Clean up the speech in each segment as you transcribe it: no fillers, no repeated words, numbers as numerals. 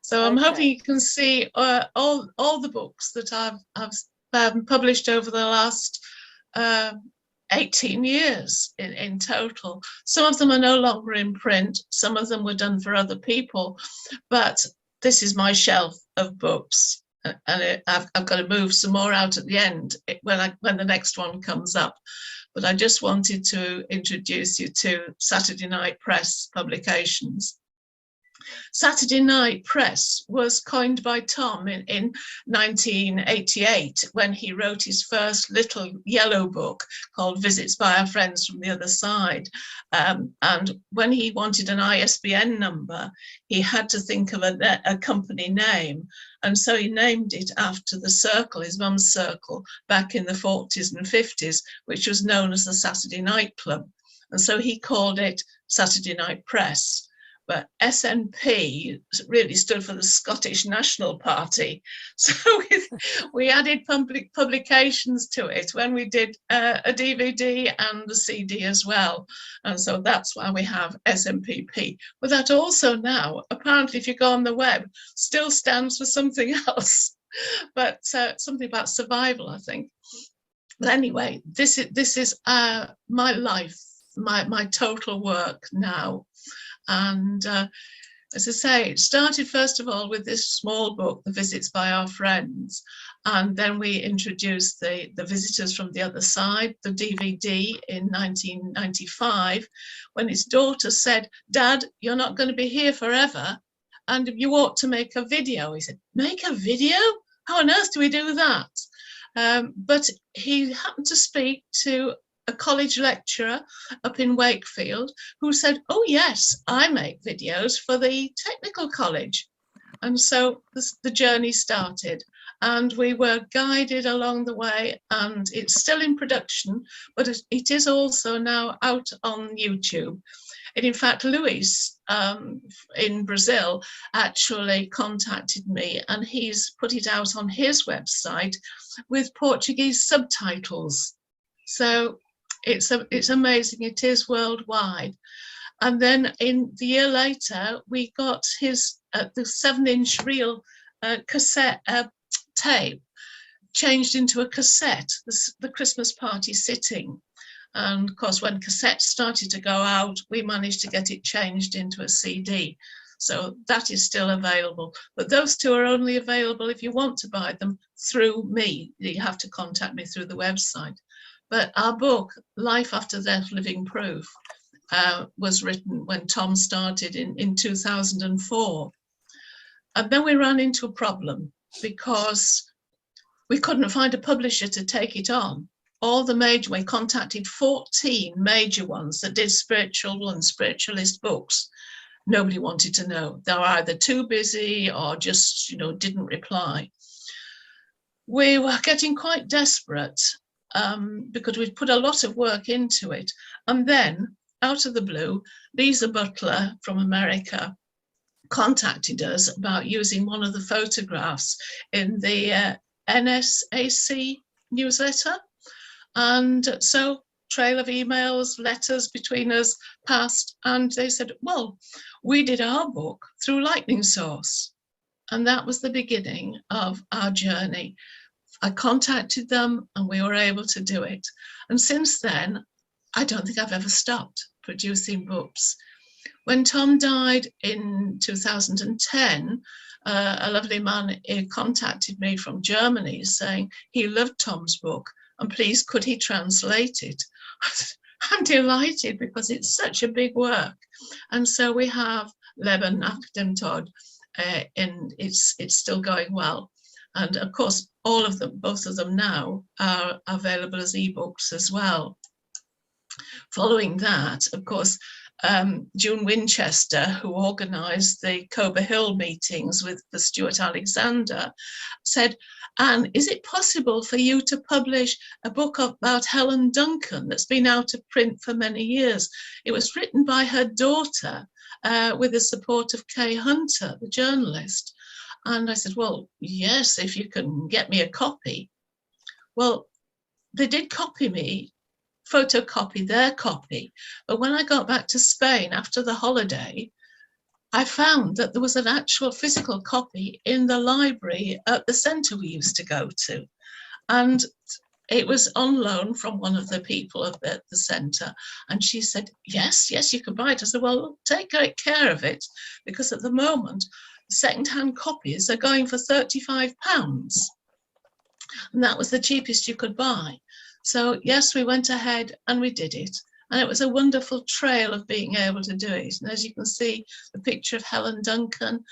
So I'm hoping you can see all the books that I've published over the last 18 years in total. Some of them are no longer in print. Some of them were done for other people, but this is my shelf of books, and I've got to move some more out at the end when the next one comes up. But I just wanted to introduce you to Saturday Night Press publications. Saturday Night Press was coined by Tom in 1988 when he wrote his first little yellow book called Visits by Our Friends from the Other Side. And when he wanted an ISBN number, he had to think of a company name. And so he named it after the circle, his mum's circle, back in the 40s and 50s, which was known as the Saturday Night Club. And so he called it Saturday Night Press. But SNP really stood for the Scottish National Party. So we added publications to it when we did a DVD and a CD as well. And so that's why we have SNPP. But that also now, apparently if you go on the web, still stands for something else, but something about survival, I think. But anyway, this is my life, my total work now. And as I say, it started first of all with this small book, The Visits by Our Friends, and then we introduced the Visitors from the Other Side, the DVD in 1995, when his daughter said, "Dad, you're not going to be here forever, and you ought to make a video." He said, "Make a video? How on earth do we do that?" But he happened to speak to a college lecturer up in Wakefield who said, "Oh yes, I make videos for the technical college." And so the journey started, and we were guided along the way, and it's still in production, but it is also now out on YouTube. And in fact, Luis in Brazil actually contacted me, and he's put it out on his website with Portuguese subtitles. So it's amazing. It is worldwide. And then in the year later, we got his the 7-inch reel cassette tape changed into a cassette, the Christmas Party Sitting. And of course, when cassettes started to go out, we managed to get it changed into a CD. So that is still available. But those two are only available if you want to buy them through me. You have to contact me through the website. But our book, Life After Death, Living Proof, was written when Tom started in 2004. And then we ran into a problem because we couldn't find a publisher to take it on. We contacted 14 major ones that did spiritual and spiritualist books. Nobody wanted to know. They were either too busy or just, didn't reply. We were getting quite desperate. Because we'd put a lot of work into it. And then, out of the blue, Lisa Butler from America contacted us about using one of the photographs in the NSAC newsletter. And so, trail of emails, letters between us passed, and they said, well, we did our book through Lightning Source. And that was the beginning of our journey. I contacted them and we were able to do it. And since then, I don't think I've ever stopped producing books. When Tom died in 2010, a lovely man contacted me from Germany saying he loved Tom's book and please could he translate it. I'm delighted because it's such a big work. And so we have Leben nach dem Tod, and it's still going well. And of course, all of them, both of them now, are available as ebooks as well. Following that, of course, June Winchester, who organised the Cober Hill meetings with the Stuart Alexander, said, "Anne, is it possible for you to publish a book about Helen Duncan that's been out of print for many years? It was written by her daughter with the support of Kay Hunter, the journalist." And I said, well, yes, if you can get me a copy. Well, they did photocopy their copy. But when I got back to Spain after the holiday, I found that there was an actual physical copy in the library at the centre we used to go to. And it was on loan from one of the people at the centre. And she said, yes, you can buy it. I said, well, take great care of it, because at the moment, second-hand copies are going for £35. And that was the cheapest you could buy. So yes, we went ahead and we did it. And it was a wonderful trail of being able to do it. And as you can see, the picture of Helen Duncan.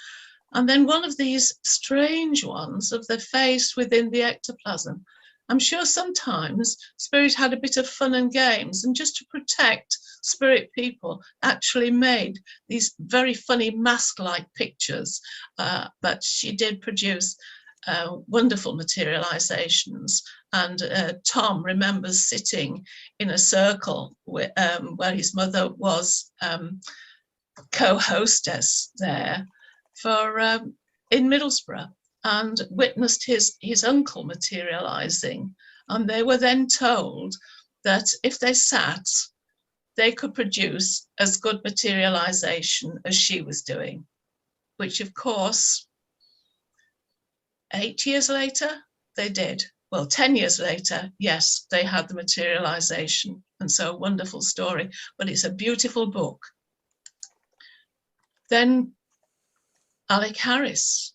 And then one of these strange ones of the face within the ectoplasm. I'm sure sometimes Spirit had a bit of fun and games, and just to protect Spirit people actually made these very funny mask-like pictures. But she did produce wonderful materializations. And Tom remembers sitting in a circle where his mother was co-hostess there for in Middlesbrough, and witnessed his uncle materializing. And they were then told that if they sat, they could produce as good materialization as she was doing, which of course, 8 years later, they did. Well, 10 years later, yes, they had the materialization. And so a wonderful story, but it's a beautiful book. Then Alec Harris,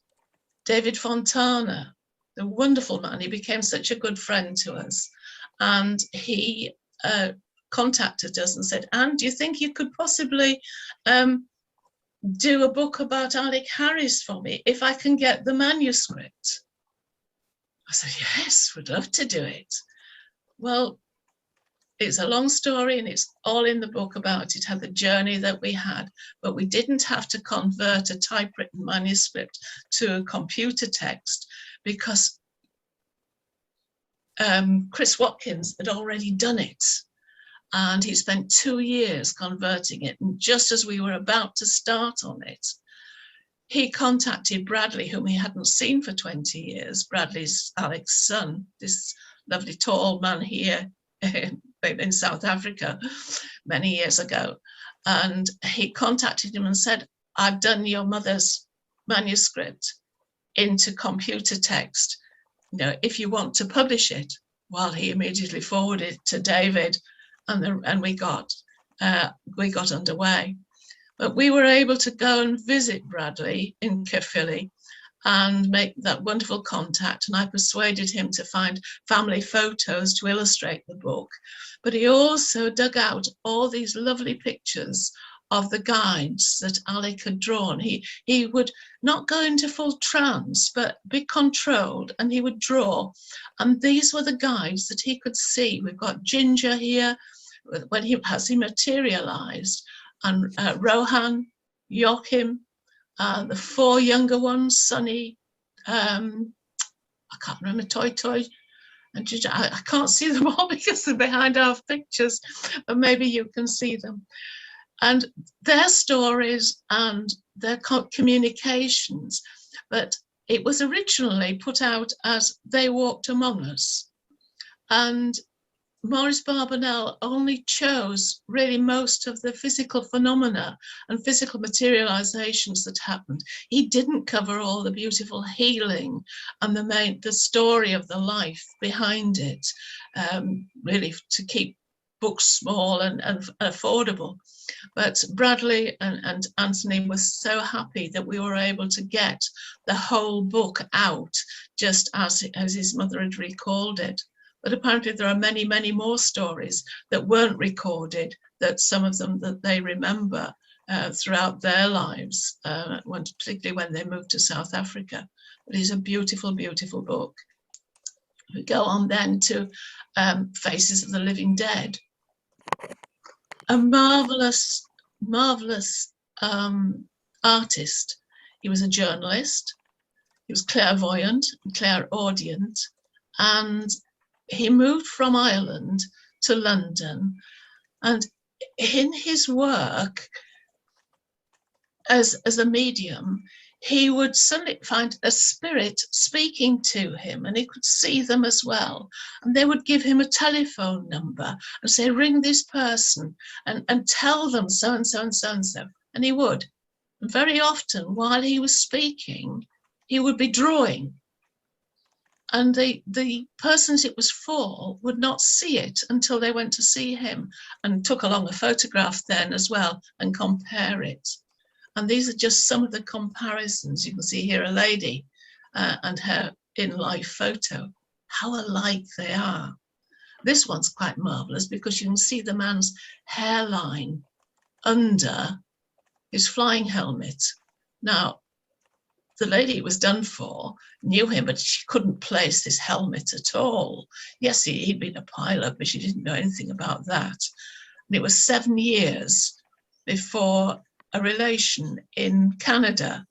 David Fontana, the wonderful man. He became such a good friend to us. And he contacted us and said, Anne, do you think you could possibly do a book about Alec Harris for me if I can get the manuscript? I said, yes, we'd love to do it. Well, it's a long story and it's all in the book about it, how the journey that we had, but we didn't have to convert a typewritten manuscript to a computer text because Chris Watkins had already done it. And he spent 2 years converting it. And just as we were about to start on it, he contacted Bradley, whom he hadn't seen for 20 years. Bradley's Alec's son, this lovely tall man here in South Africa many years ago. And he contacted him and said, I've done your mother's manuscript into computer text. You know, if you want to publish it. Well, he immediately forwarded it to David, and we got underway. But we were able to go and visit Bradley in Caerphilly and make that wonderful contact. And I persuaded him to find family photos to illustrate the book. But he also dug out all these lovely pictures of the guides that Alec had drawn. He would not go into full trance, but be controlled, and he would draw. And these were the guides that he could see. We've got Ginger here, when he materialized, and Rohan, Joachim, the 4 younger ones, Sonny, I can't remember, Toy, and Ginger. I can't see them all because they're behind our pictures, but maybe you can see them. And their stories and their communications, but it was originally put out as They Walked Among Us. And Maurice Barbanel only chose really most of the physical phenomena and physical materializations that happened. He didn't cover all the beautiful healing and the story of the life behind it, really to keep books small and affordable. But Bradley and Anthony were so happy that we were able to get the whole book out just as his mother had recalled it. But apparently there are many, many more stories that weren't recorded, that some of them that they remember throughout their lives, particularly when they moved to South Africa. But it's a beautiful, beautiful book. We go on then to Faces of the Living Dead. A marvelous, marvelous artist. He was a journalist. He was clairvoyant and clairaudient, and he moved from Ireland to London. And in his work as a medium, he would suddenly find a spirit speaking to him, and he could see them as well. And they would give him a telephone number and say, ring this person and tell them so and so and so and so. And he would. very often while he was speaking, he would be drawing. And the persons it was for would not see it until they went to see him and took along a photograph then as well and compare it. And these are just some of the comparisons. You can see here a lady and her in-life photo, how alike they are. This one's quite marvellous because you can see the man's hairline under his flying helmet. Now, the lady it was done for knew him, but she couldn't place this helmet at all. Yes, he'd been a pilot, but she didn't know anything about that. And it was 7 years before a relation in Canada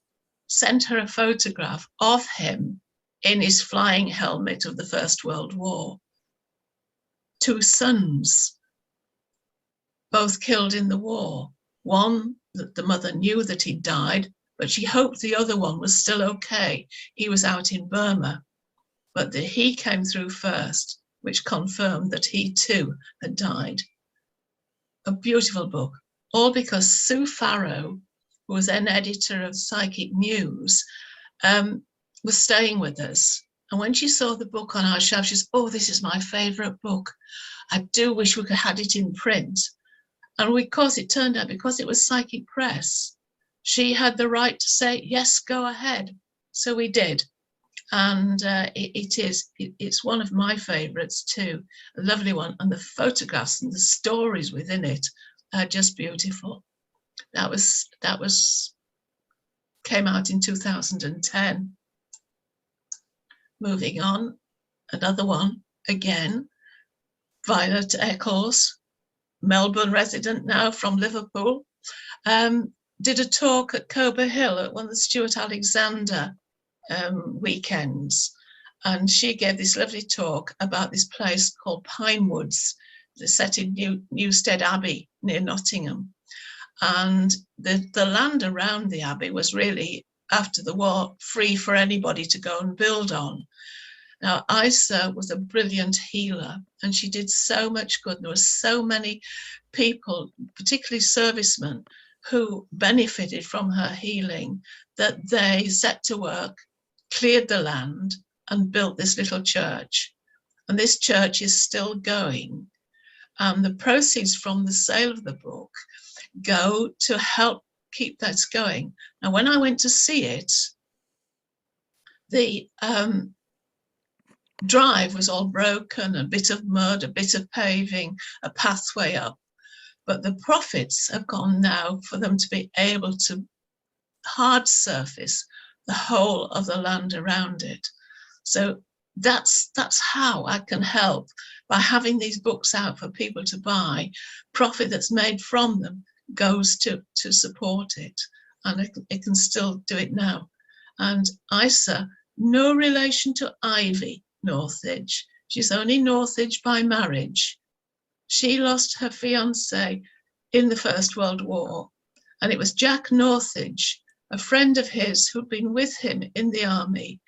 sent her a photograph of him in his flying helmet of the First World War. 2 sons, both killed in the war. One, that the mother knew that he'd died, but she hoped the other one was still okay. He was out in Burma, but he came through first, which confirmed that he too had died. A beautiful book, all because Sue Farrow, who was then editor of Psychic News, was staying with us. And when she saw the book on our shelf, she said, "Oh, this is my favourite book. I do wish we could have had it in print." And because it turned out, because it was Psychic Press, she had the right to say, yes, go ahead. So we did. And it's one of my favourites too, a lovely one. And the photographs and the stories within it are just beautiful. That came out in 2010. Moving on, another one, again, Violet Eccles, Melbourne resident now from Liverpool, did a talk at Cober Hill at one of the Stuart Alexander weekends. And she gave this lovely talk about this place called Pinewoods, set in Newstead Abbey near Nottingham. And the land around the abbey was really, after the war, free for anybody to go and build on. Now, Isa was a brilliant healer, and she did so much good. There were so many people, particularly servicemen, who benefited from her healing, that they set to work, cleared the land, and built this little church. And this church is still going. The proceeds from the sale of the book go to help keep that going. Now, when I went to see it, the drive was all broken, a bit of mud, a bit of paving, a pathway up. But the profits have gone now for them to be able to hard surface the whole of the land around it. So that's how I can help, by having these books out for people to buy. Profit that's made from them goes to support it, and it can still do it now. And Isa, no relation to Ivy Northridge. She's only Northridge by marriage. She lost her fiancé in the First World War, and it was Jack Northridge, a friend of his who'd been with him in the army,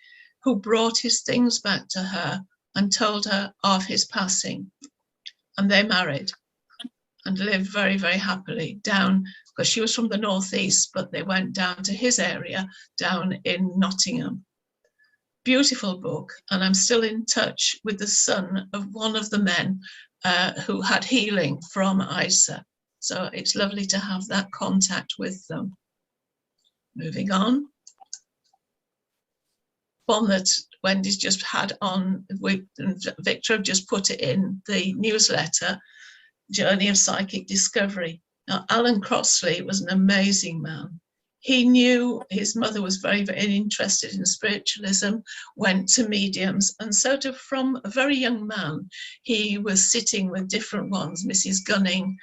who brought his things back to her and told her of his passing. And they married and lived very, very happily down, because she was from the northeast, but they went down to his area down in Nottingham. Beautiful book, and I'm still in touch with the son of one of the men who had healing from Isa. So it's lovely to have that contact with them. Moving on. One that Wendy's just had on, Victor have just put it in the newsletter, Journey of Psychic Discovery. Now, Alan Crossley was an amazing man. He knew his mother was very, very interested in spiritualism, went to mediums, and sort of from a very young man, he was sitting with different ones, Mrs. Gunning.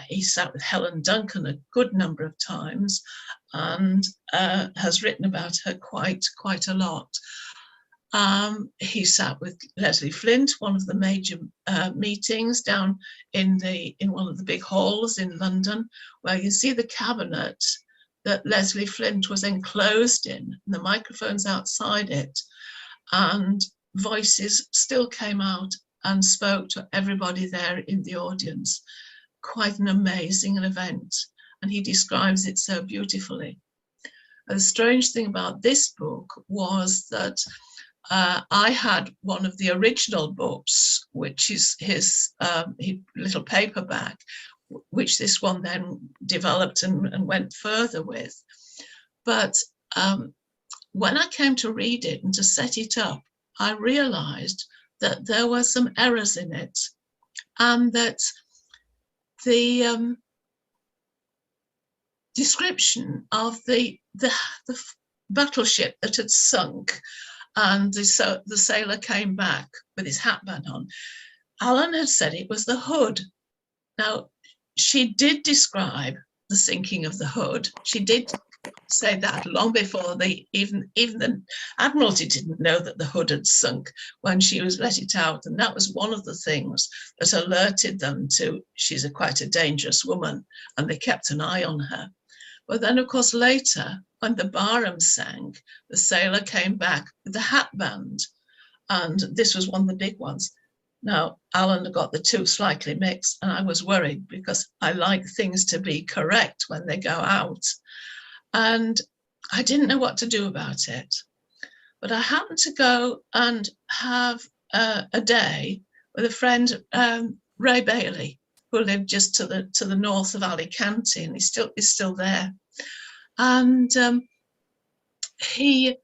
He sat with Helen Duncan a good number of times, and has written about her quite a lot. He sat with Leslie Flint, one of the major meetings down in one of the big halls in London, where you see the cabinet that Leslie Flint was enclosed in, and the microphones outside it, and voices still came out and spoke to everybody there in the audience. Quite an amazing event. and he describes it so beautifully. The strange thing about this book was that I had one of the original books, which is his little paperback, which this one then developed and went further with. But when I came to read it and to set it up, I realized that there were some errors in it, and that the description of the battleship that had sunk and the sailor came back with his hatband on, Alan had said it was the Hood. Now, she did describe the sinking of the Hood. She did say that long before even the Admiralty didn't know that the Hood had sunk when she was let it out. And that was one of the things that alerted them to, she's quite a dangerous woman, and they kept an eye on her. But then, of course, later, when the Barham sank, the sailor came back with the hatband, and this was one of the big ones. Now, Alan got the two slightly mixed, and I was worried because I like things to be correct when they go out. And I didn't know what to do about it. But I happened to go and have a day with a friend, Ray Bailey, who lived just to the north of Alicante, and he's still there. And he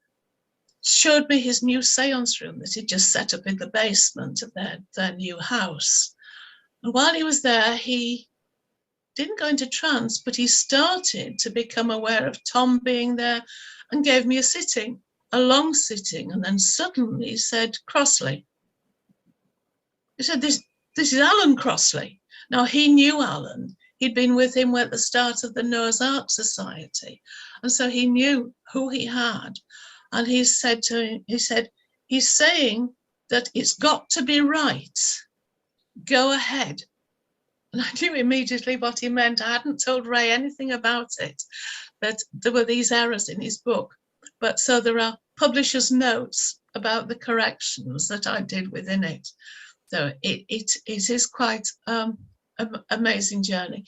showed me his new seance room that he'd just set up in the basement of their new house. And while he was there, he didn't go into trance, but he started to become aware of Tom being there and gave me a long sitting, and then suddenly he said, Crossley. He said, this is Alan Crossley. Now, he knew Alan. He'd been with him at the start of the Noah's Ark Society. And so he knew who he had. And he said to him, he's saying that it's got to be right. Go ahead. And I knew immediately what he meant. I hadn't told Ray anything about it, that there were these errors in his book. But so there are publisher's notes about the corrections that I did within it. So it is quite an amazing journey.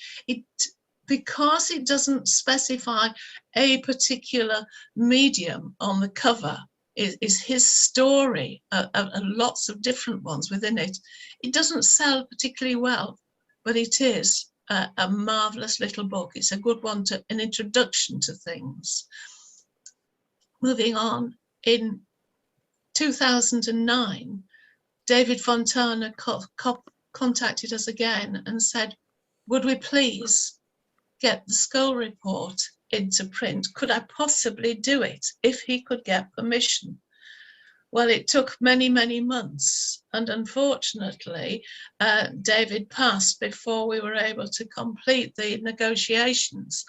Because it doesn't specify a particular medium on the cover, is his story, and lots of different ones within it. It doesn't sell particularly well, but it is a marvelous little book. It's a good one, an introduction to things. Moving on, in 2009, David Fontana contacted us again and said, would we please get the Skull Report into print? Could I possibly do it if he could get permission? Well, it took many, many months, and unfortunately, David passed before we were able to complete the negotiations.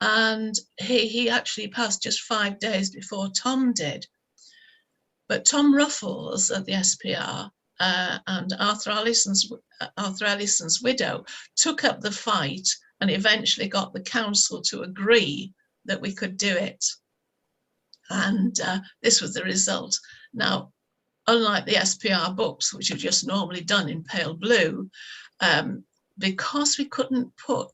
And he actually passed just 5 days before Tom did. But Tom Ruffles at the SPR and Arthur Ellison's widow took up the fight and eventually got the council to agree that we could do it. And this was the result. Now, unlike the SPR books, which are just normally done in pale blue, because we couldn't put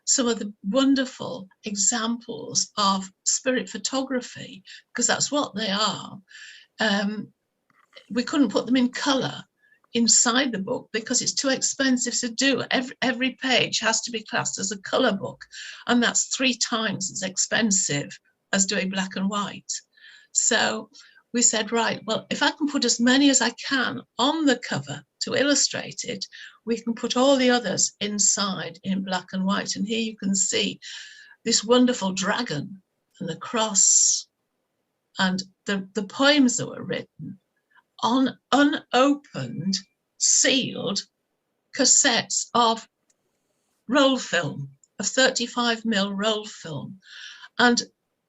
some of the wonderful examples of spirit photography, because that's what they are, we couldn't put them in colour inside the book because it's too expensive to do. Every page has to be classed as a colour book, and that's 3 times as expensive as doing black and white. So we said, right, well, if I can put as many as I can on the cover to illustrate it, we can put all the others inside in black and white. And here you can see this wonderful dragon and the cross and the poems that were written on unopened, sealed cassettes of roll film, of 35mm roll film. And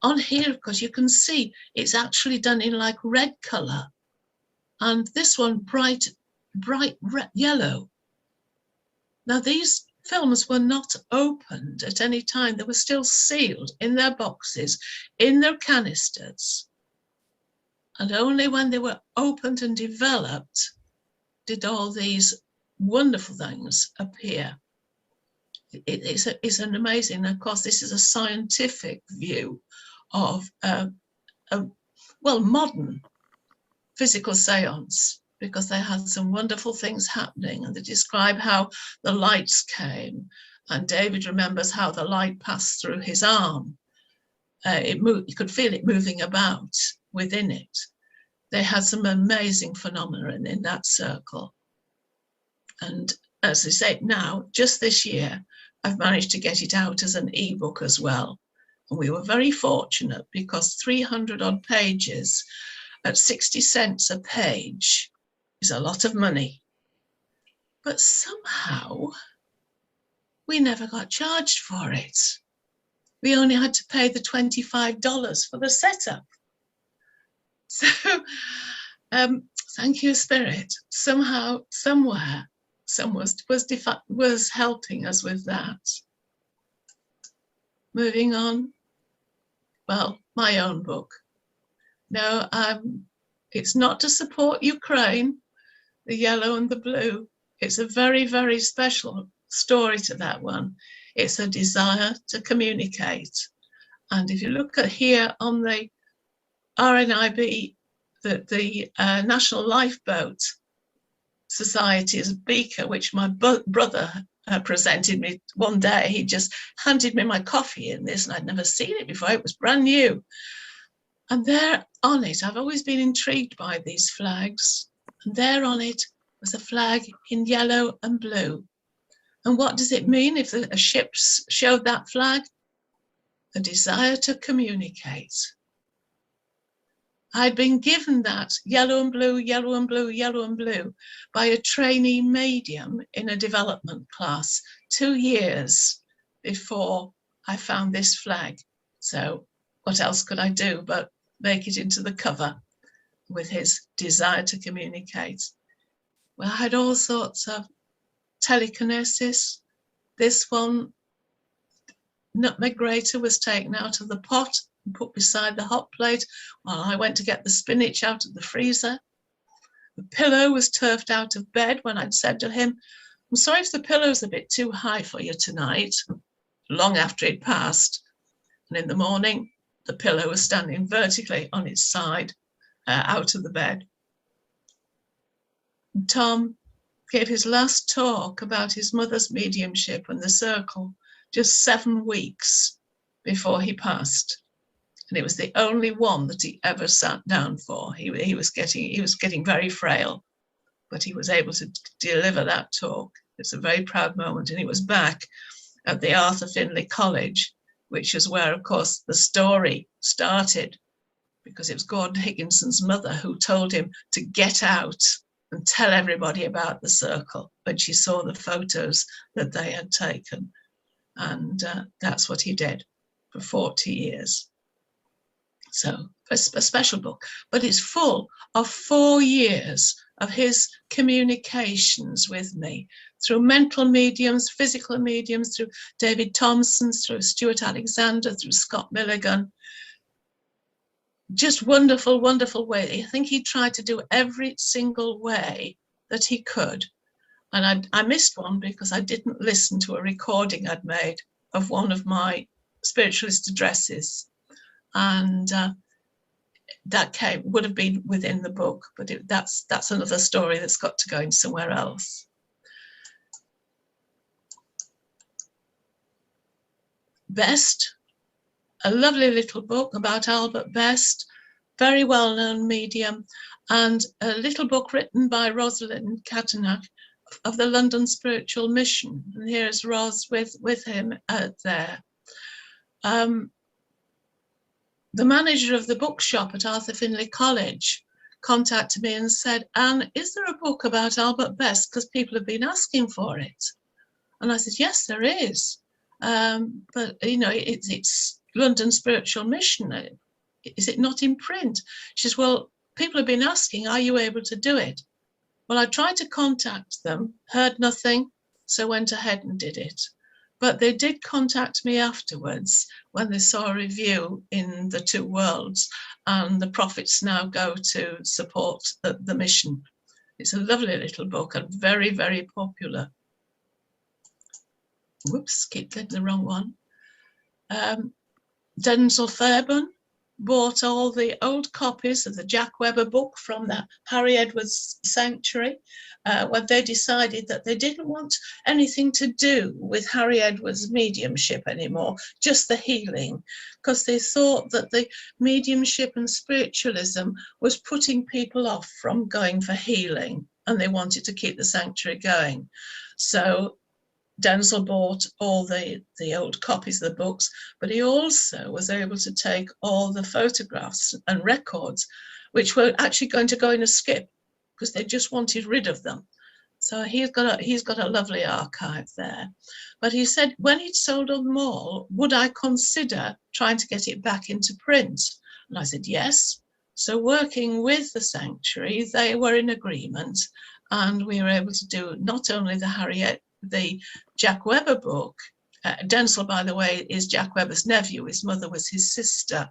on here, because you can see it's actually done in like red colour, and this one bright red, yellow. Now these films were not opened at any time. They were still sealed in their boxes, in their canisters. And only when they were opened and developed did all these wonderful things appear. it's an amazing, of course, this is a scientific view of well, modern physical seance, because they had some wonderful things happening, and they describe how the lights came, and David remembers how the light passed through his arm. You could feel it moving about within it. They had some amazing phenomena in that circle. And as I say, now, just this year, I've managed to get it out as an ebook as well. And we were very fortunate, because 300 odd pages at 60 cents a page is a lot of money. But somehow we never got charged for it. We only had to pay the $25 for the setup. So thank you, Spirit. Somehow, somewhere, someone was helping us with that. Moving on. Well, my own book. No, it's not to support Ukraine, the yellow and the blue. It's a very, very special story to that one. It's a desire to communicate. And if you look at here on the RNIB, the National Lifeboat Society's beaker, which my brother presented me one day, he just handed me my coffee in this, and I'd never seen it before. It was brand new. And there on it, I've always been intrigued by these flags, and there on it was a flag in yellow and blue. And what does it mean if a ship showed that flag? A desire to communicate. I'd been given that yellow and blue, yellow and blue, yellow and blue by a trainee medium in a development class 2 years before I found this flag. So what else could I do but make it into the cover with his desire to communicate? Well, I had all sorts of telekinesis. This one, nutmeg grater was taken out of the pot and put beside the hot plate while I went to get the spinach out of the freezer. The pillow was turfed out of bed when I'd said to him, "I'm sorry if the pillow's a bit too high for you tonight," long after he'd passed. And in the morning, the pillow was standing vertically on its side out of the bed. And Tom gave his last talk about his mother's mediumship and the circle just 7 weeks before he passed. And it was the only one that he ever sat down for. He was getting very frail, but he was able to deliver that talk. It's a very proud moment. And he was back at the Arthur Findlay College, which is where, of course, the story started, because it was Gordon Higginson's mother who told him to get out and tell everybody about the circle when she saw the photos that they had taken. And that's what he did for 40 years. So it's a special book, but it's full of 4 years of his communications with me through mental mediums, physical mediums, through David Thompson, through Stuart Alexander, through Scott Milligan. Just wonderful, wonderful way. I think he tried to do every single way that he could. And I missed one because I didn't listen to a recording I'd made of one of my spiritualist addresses. And that would have been within the book, but that's another story that's got to go in somewhere else. Best, a lovely little book about Albert Best, very well-known medium, and a little book written by Rosalind Catanach of the London Spiritual Mission. And here's Ros with him there. The manager of the bookshop at Arthur Findlay College contacted me and said, "Anne, is there a book about Albert Best? Because people have been asking for it." And I said, "Yes, there is. But, you know, it's London Spiritual Mission. Is it not in print?" She says, "Well, people have been asking, are you able to do it?" Well, I tried to contact them, heard nothing, so went ahead and did it. But they did contact me afterwards when they saw a review in the Two Worlds, and the profits now go to support the mission. It's a lovely little book and very, very popular. whoops, keep getting the wrong one. Denzil Fairbairn bought all the old copies of the Jack Webber book from the Harry Edwards Sanctuary when they decided that they didn't want anything to do with Harry Edwards' mediumship anymore, just the healing, because they thought that the mediumship and spiritualism was putting people off from going for healing, and they wanted to keep the sanctuary going. So Denzil bought all the old copies of the books, but he also was able to take all the photographs and records, which were actually going to go in a skip because they just wanted rid of them. So he's got a lovely archive there. But he said, when he'd sold them all, would I consider trying to get it back into print? And I said, yes. So working with the sanctuary, they were in agreement, and we were able to do not only the Jack Webber book. Denzil, by the way, is Jack Webber's nephew. His mother was his sister,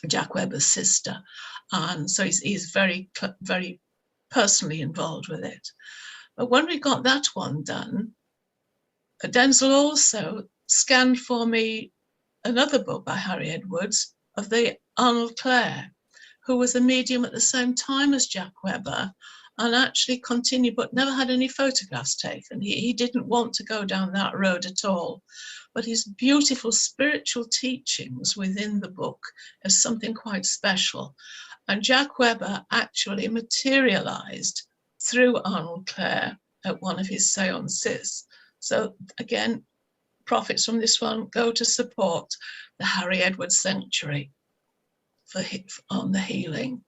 Jack Webber's sister. And so he's very, very personally involved with it. But when we got that one done, Denzil also scanned for me another book by Harry Edwards of the Arnold Clare, who was a medium at the same time as Jack Webber, and actually continued, but never had any photographs taken. He didn't want to go down that road at all. But his beautiful spiritual teachings within the book is something quite special. And Jack Webber actually materialized through Arnold Clare at one of his seances. So again, profits from this one go to support the Harry Edwards Sanctuary on the healing.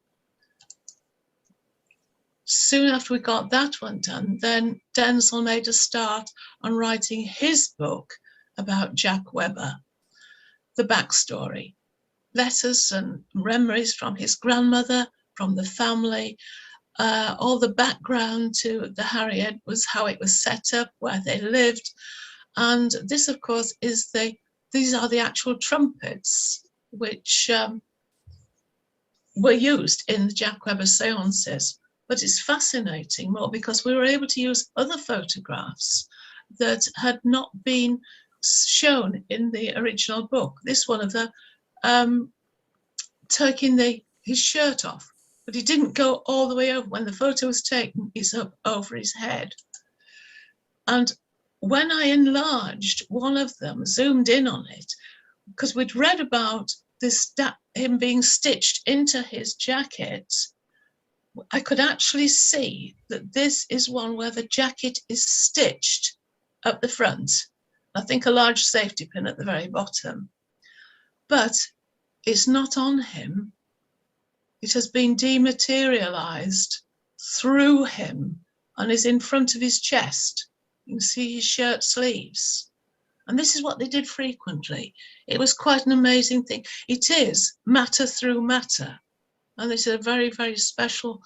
Soon after we got that one done, then Denzil made a start on writing his book about Jack Webber, the backstory, letters and memories from his grandmother, from the family, all the background to the Harry Edwards, how it was set up, where they lived. And this, of course, these are the actual trumpets which were used in the Jack Webber seances. But it's fascinating more because we were able to use other photographs that had not been shown in the original book. This one of the taking his shirt off, but he didn't go all the way over. When the photo was taken, it's up over his head. And when I enlarged one of them, zoomed in on it, because we'd read about him being stitched into his jacket, I could actually see that this is one where the jacket is stitched up the front. I think a large safety pin at the very bottom. But it's not on him. It has been dematerialized through him and is in front of his chest. You can see his shirt sleeves. And this is what they did frequently. It was quite an amazing thing. It is matter through matter. And it's a very, very special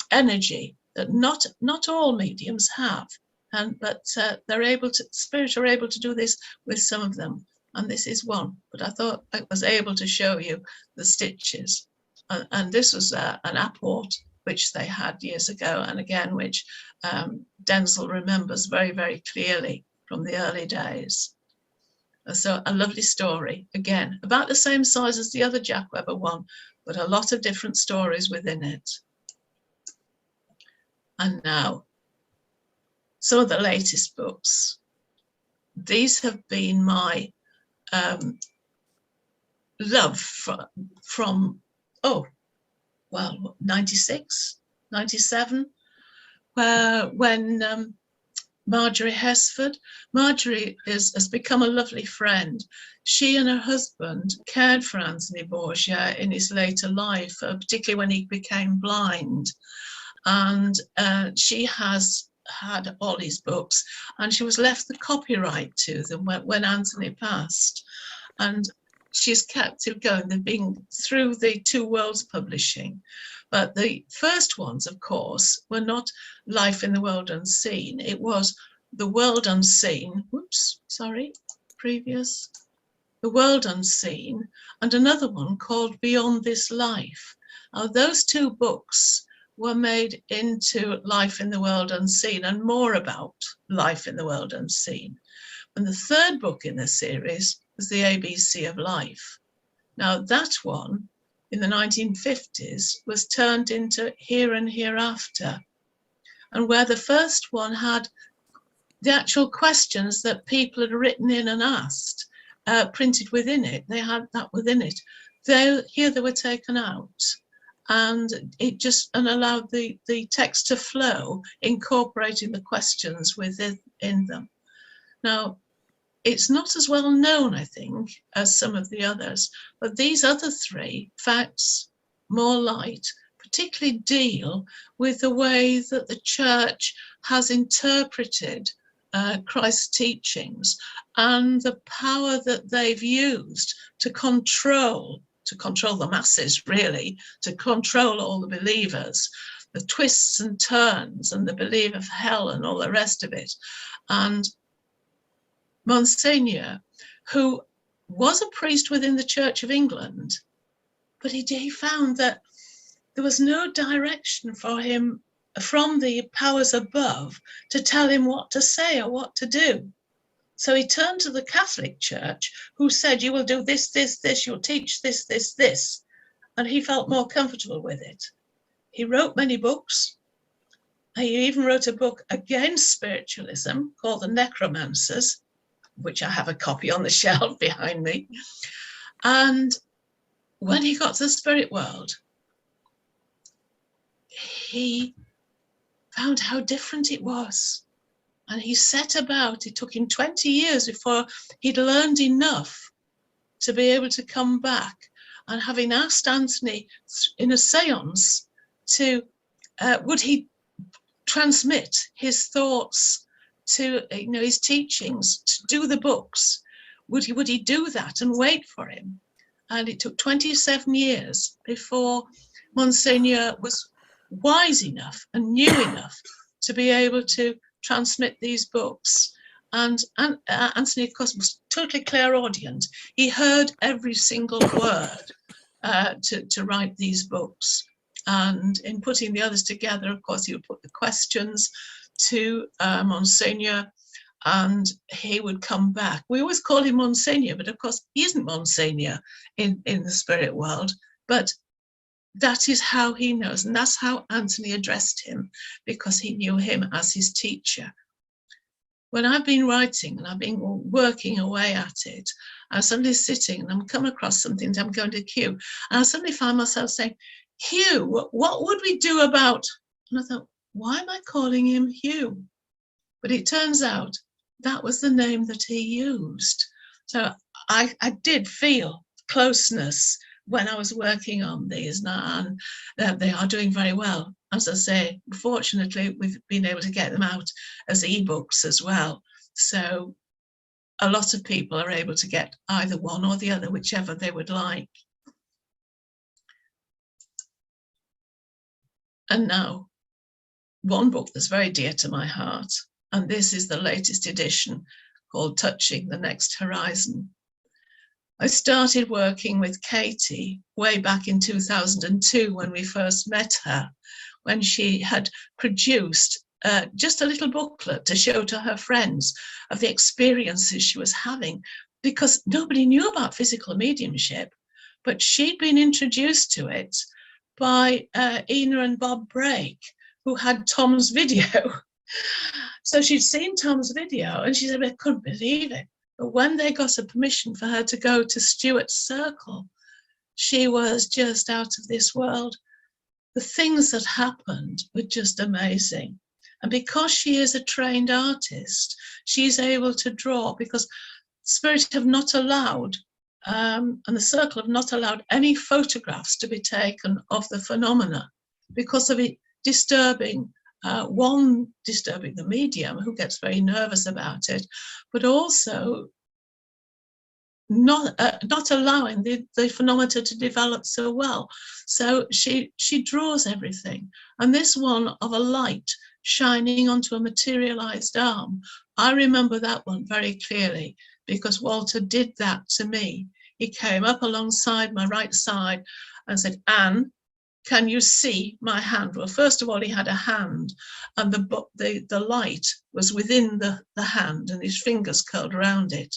energy that not all mediums have. But spirits are able to do this with some of them. And this is one. But I thought I was able to show you the stitches. And this was an apport which they had years ago, and again, which Denzil remembers very, very clearly from the early days. So a lovely story, again, about the same size as the other Jack Webber one, but a lot of different stories within it. And now, some of the latest books. These have been my love from 96, 97, when Marjorie Hesford. Marjorie has become a lovely friend. She and her husband cared for Anthony Borgia in his later life, particularly when he became blind. And she has had all his books, and she was left the copyright to them when Anthony passed. And she's kept it going. They've been through the Two Worlds Publishing. But the first ones, of course, were not Life in the World Unseen. It was The World Unseen. The World Unseen, and another one called Beyond This Life. Now, those two books were made into Life in the World Unseen and more about Life in the World Unseen. And the third book in the series was The ABC of Life. Now that one in the 1950s was turned into Here and Hereafter. And where the first one had the actual questions that people had written in and asked, printed within it, they had that within it. Here they were taken out, and it just allowed the text to flow, incorporating the questions within them. Now, it's not as well known, I think, as some of the others, but these other three, Facts, More Light, particularly deal with the way that the church has interpreted Christ's teachings and the power that they've used to control the masses, really, to control all the believers, the twists and turns and the belief of hell and all the rest of it. And Monsignor, who was a priest within the Church of England, but he found that there was no direction for him from the powers above to tell him what to say or what to do. So he turned to the Catholic Church, who said, you will do this, this, this, you'll teach this, this, this. And he felt more comfortable with it. He wrote many books. He even wrote a book against spiritualism called The Necromancers, which I have a copy on the shelf behind me. And when he got to the spirit world, he found how different it was. And he set about, it took him 20 years before he'd learned enough to be able to come back. And having asked Anthony in a seance to, would he transmit his thoughts to, his teachings, to do the books, would he do that and wait for him? And it took 27 years before Monsignor was wise enough and knew enough to be able to transmit these books. And Anthony, of course, was totally clairaudient. He heard every single word to write these books. And in putting the others together, of course, he would put the questions to Monsignor, and he would come back. We always call him Monsignor, but of course, he isn't Monsignor in the spirit world. But that is how he knows, and that's how Anthony addressed him, because he knew him as his teacher. When I've been writing and I've been working away at it, I'm suddenly sitting and I'm coming across something that I'm going to Hugh, and I suddenly find myself saying, Hugh, what would we do about? And I thought, why am I calling him Hugh? But it turns out that was the name that he used. So I did feel closeness when I was working on these now, and they are doing very well. As I say, fortunately, we've been able to get them out as ebooks as well. So a lot of people are able to get either one or the other, whichever they would like. And now, one book that's very dear to my heart, and this is the latest edition called Touching the Next Horizon. I started working with Katie way back in 2002 when we first met her, when she had produced just a little booklet to show to her friends of the experiences she was having, because nobody knew about physical mediumship, but she'd been introduced to it by Ina and Bob Brake, who had Tom's video. So she'd seen Tom's video and she said, I couldn't believe it. But when they got a permission for her to go to Stuart's Circle, she was just out of this world. The things that happened were just amazing. And because she is a trained artist, she's able to draw, because Spirit have not allowed, and the Circle have not allowed any photographs to be taken of the phenomena because of it disturbing, one, disturbing the medium, who gets very nervous about it, but also not allowing the phenomena to develop so well. So she draws everything. And this one of a light shining onto a materialized arm, I remember that one very clearly, because Walter did that to me. He came up alongside my right side and said, Anne, can you see my hand? Well, first of all, he had a hand, and the light was within the hand, and his fingers curled around it.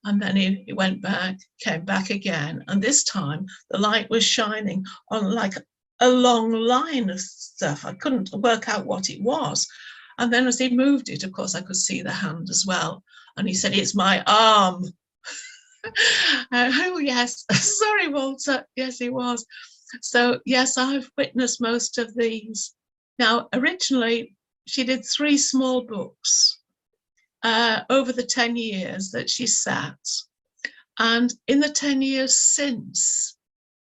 And then he went back, came back again, and this time the light was shining on like a long line of stuff. I couldn't work out what it was. And then as he moved it, of course, I could see the hand as well. And he said, "It's my arm." Oh, yes. Sorry, Walter. Yes, he was. So, yes, I've witnessed most of these. Now, originally, she did 3 small books over the 10 years that she sat. And in the 10 years since,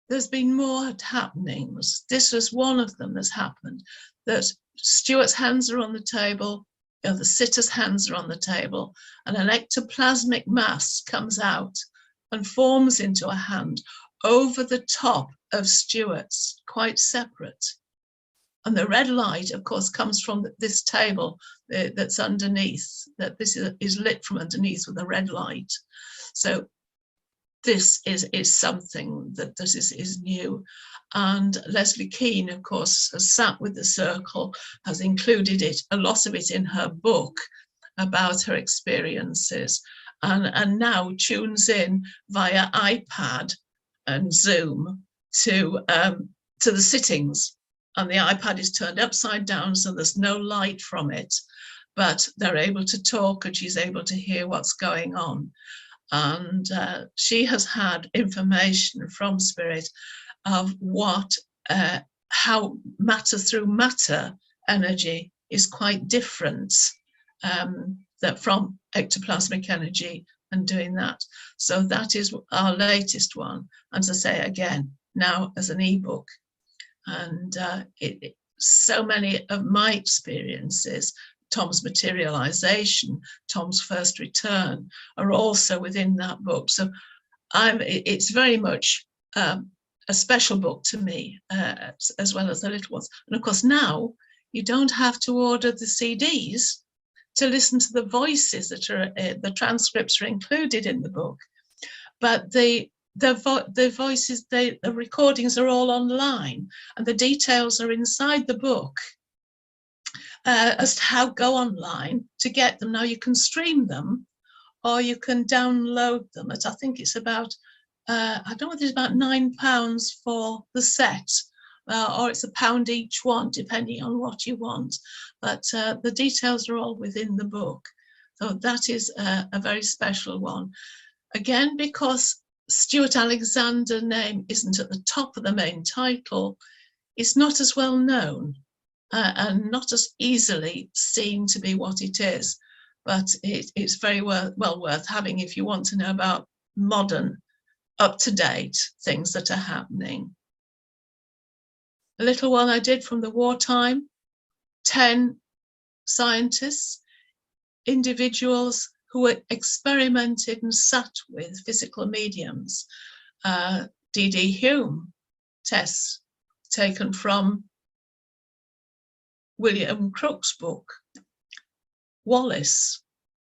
there's been more happenings. This was one of them that's happened, that Stuart's hands are on the table, the sitter's hands are on the table, and an ectoplasmic mass comes out and forms into a hand over the top of Stuart's, quite separate. And the red light, of course, comes from this table that's underneath, that this is lit from underneath with a red light. So this is something that is new. And Leslie Keane, of course, has sat with the circle, has included a lot of it in her book about her experiences, and now tunes in via iPad and Zoom to the sittings. And the iPad is turned upside down, so there's no light from it, but they're able to talk and she's able to hear what's going on. And she has had information from Spirit of how matter through matter energy is quite different that from ectoplasmic energy and doing that. So that is our latest one. And to say again, now as an ebook. And so many of my experiences, Tom's materialization, Tom's first return, are also within that book. So it's very much a special book to me, as well as the little ones. And of course, now you don't have to order the CDs to listen to the voices that are, the transcripts are included in the book, but the voices, the recordings are all online, and the details are inside the book as to how go online to get them. Now you can stream them, or you can download them at, I think it's about, I don't know whether it's about £9 for the set, or it's £1 each one, depending on what you want. But the details are all within the book. So that is a very special one. Again, because Stuart Alexander's name isn't at the top of the main title, it's not as well known and not as easily seen to be what it is. But it's very well worth having if you want to know about modern, up-to-date things that are happening. A little one I did from the wartime, 10 scientists, individuals who were experimented and sat with physical mediums. D.D. Hume tests taken from William Crookes' book. Wallace,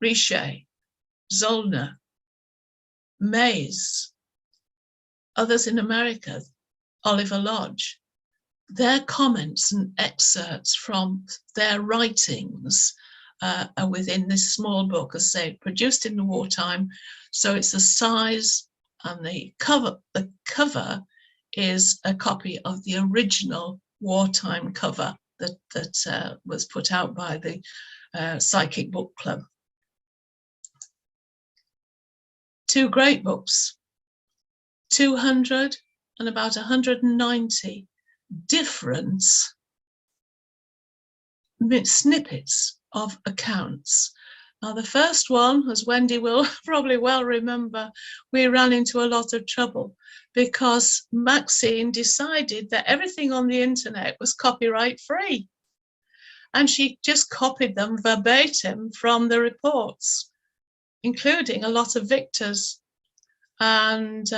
Richet, Zollner, Mays, others in America, Oliver Lodge, their comments and excerpts from their writings are within this small book, as I say, produced in the wartime. So it's the size, and the cover is a copy of the original wartime cover that was put out by the Psychic Book Club. 2 great books, 200 and about 190 different snippets of accounts. Now, the first one, as Wendy will probably well remember, we ran into a lot of trouble because Maxine decided that everything on the internet was copyright free. And she just copied them verbatim from the reports, including a lot of Victor's. And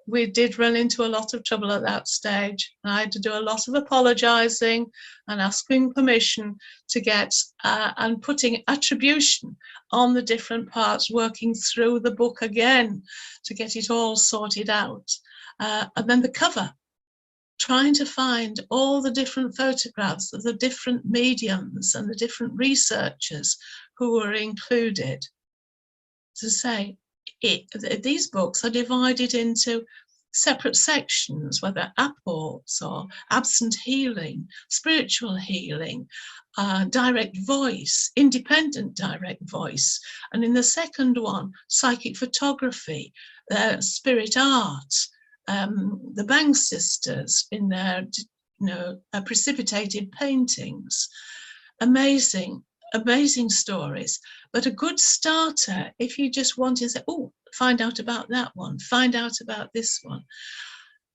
we did run into a lot of trouble at that stage. I had to do a lot of apologising and asking permission to get and putting attribution on the different parts, working through the book again to get it all sorted out. And then the cover. trying to find all the different photographs of the different mediums and the different researchers who were included. To say, these books are divided into separate sections, whether apports or absent healing, spiritual healing, direct voice, independent direct voice. And in the second one, psychic photography, spirit art, the Bang sisters in their precipitated paintings. Amazing stories. But a good starter, if you just want to say, oh, find out about that one, find out about this one.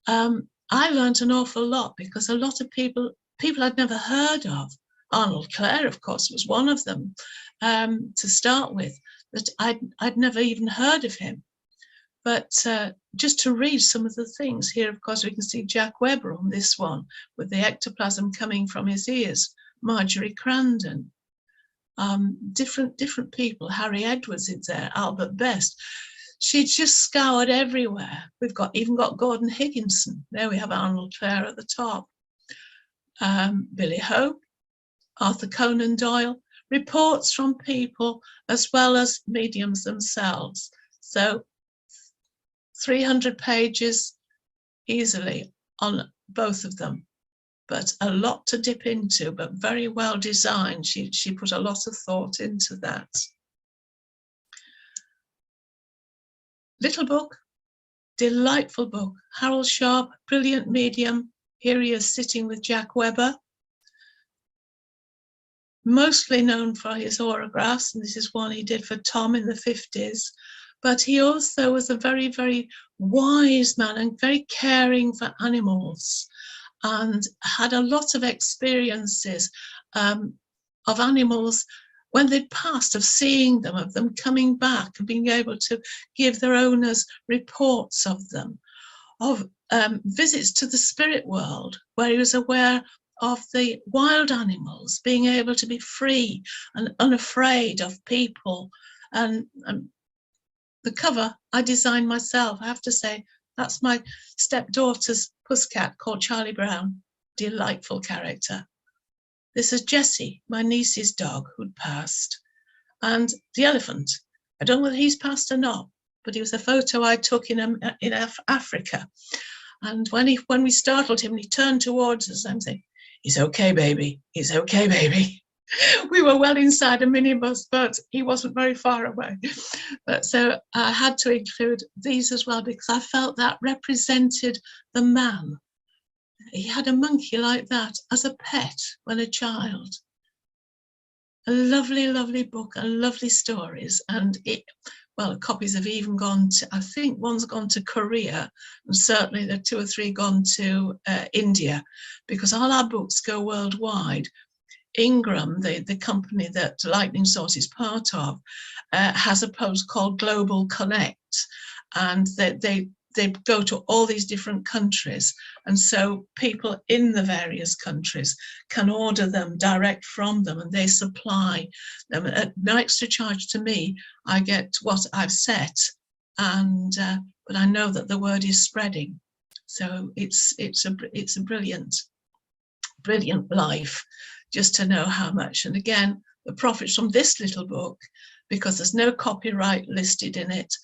I learned an awful lot because a lot of people I'd never heard of. Arnold Clare, of course, was one of them to start with, that I'd never even heard of him. But just to read some of the things here, of course, we can see Jack Webber on this one with the ectoplasm coming from his ears, Marjorie Crandon, different people, Harry Edwards is there, Albert Best. She just scoured everywhere. We've even got Gordon Higginson. There we have Arnold Clare at the top. Billy Hope, Arthur Conan Doyle, reports from people as well as mediums themselves. So 300 pages easily on both of them, but a lot to dip into, but very well designed. She put a lot of thought into that. Little book, delightful book. Harold Sharp, brilliant medium. Here he is sitting with Jack Webber, mostly known for his autographs, and this is one he did for Tom in the 50s. But he also was a very, very wise man and very caring for animals, and had a lot of experiences of animals when they'd passed, of seeing them, of them coming back and being able to give their owners reports of them, of visits to the spirit world, where he was aware of the wild animals being able to be free and unafraid of people. And the cover I designed myself. I have to say, that's my stepdaughter's pusscat called Charlie Brown. Delightful character. This is Jessie, my niece's dog, who'd passed. And the elephant, I don't know whether he's passed or not, but he was a photo I took in Africa. And when we startled him, he turned towards us. I'm saying, he's okay, baby. He's okay, baby. We were well inside a minibus, but he wasn't very far away. But so I had to include these as well, because I felt that represented the man. He had a monkey like that as a pet when a child. A lovely, lovely book and lovely stories. And copies have even gone to, I think one's gone to Korea, and certainly there are 2 or 3 gone to India, because all our books go worldwide. Ingram, the company that Lightning Source is part of, has a post called Global Connect, and they go to all these different countries, and so people in the various countries can order them direct from them, and they supply them at no extra charge to me. I get what I've set, and but I know that the word is spreading, so it's a brilliant life, just to know how much. And again, the profits from this little book, because there's no copyright listed in it,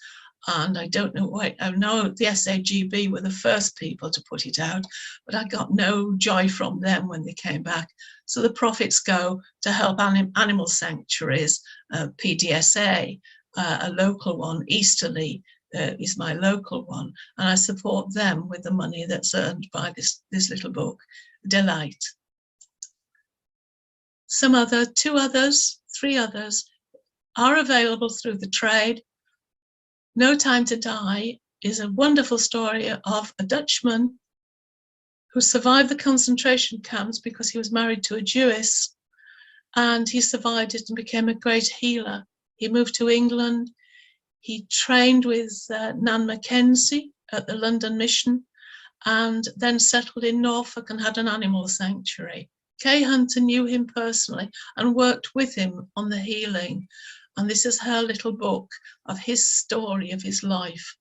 and I don't know why. I know the SAGB were the first people to put it out, but I got no joy from them when they came back. So the profits go to help animal sanctuaries, PDSA, a local one, Easterly is my local one, and I support them with the money that's earned by this little book, Delight. Some 2 others, 3 others are available through the trade. No Time to Die is a wonderful story of a Dutchman who survived the concentration camps because he was married to a Jewess, and he survived it and became a great healer. He moved to England. He trained with Nan Mackenzie at the London Mission, and then settled in Norfolk and had an animal sanctuary. Kay Hunter knew him personally and worked with him on the healing. And this is her little book of his story of his life.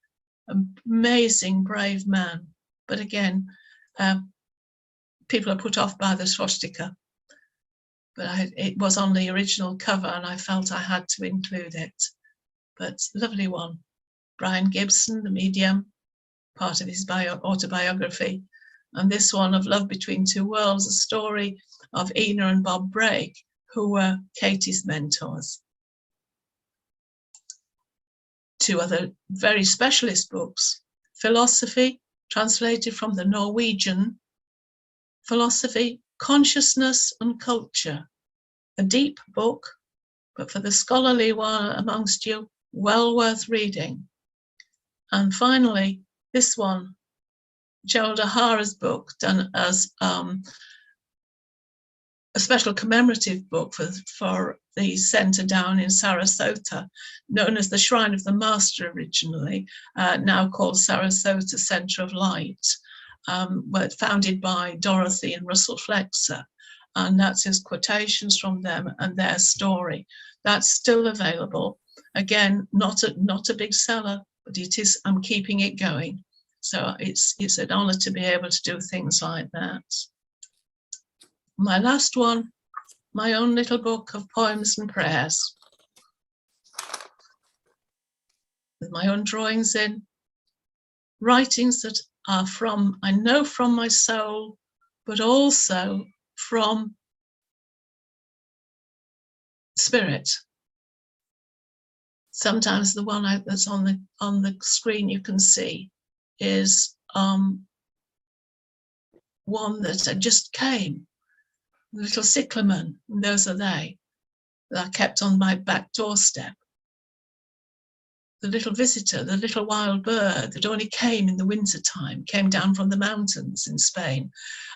Amazing, brave man. But again, people are put off by the swastika, but it was on the original cover and I felt I had to include it. But lovely one. Brian Gibson, the medium, part of his autobiography. And this one of Love Between Two Worlds, a story of Ina and Bob Bragg, who were Katie's mentors. Two other very specialist books, Philosophy, translated from the Norwegian, Philosophy, Consciousness and Culture, a deep book, but for the scholarly one amongst you, well worth reading. And finally, this one, Gerald O'Hara's book, done as a special commemorative book for the centre down in Sarasota, known as the Shrine of the Master originally, now called Sarasota Centre of Light, founded by Dorothy and Russell Flexer. And that's his quotations from them and their story. That's still available. Again, not a big seller, but it is. I'm keeping it going. So it's an honour to be able to do things like that. My last one, my own little book of poems and prayers, with my own drawings in, writings that are from, I know, from my soul, but also from spirit. Sometimes the one that's on the screen you can see is one that just came, the little cyclamen, and those are they that I kept on my back doorstep. The little visitor, the little wild bird that only came in the winter time, came down from the mountains in Spain,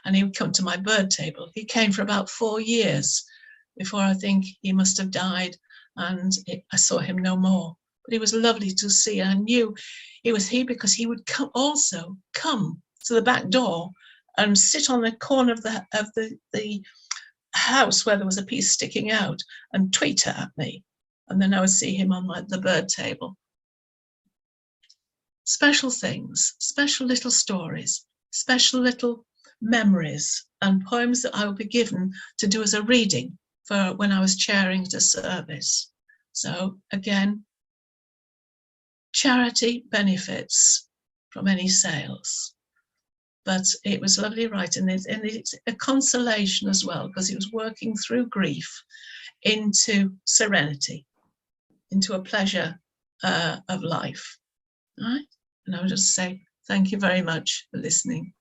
and he would come to my bird table. He came for about 4 years before I think he must have died, and I saw him no more. But he was lovely to see. I knew it was he because he would come to the back door and sit on the corner of the house where there was a piece sticking out and tweet at me, and then I would see him on the bird table. Special things, special little stories, special little memories and poems that I will be given to do as a reading for when I was chairing the service. So again, charity benefits from any sales. But it was lovely writing it, and it's a consolation as well, because he was working through grief into serenity, into a pleasure of life. All right? And I would just say thank you very much for listening.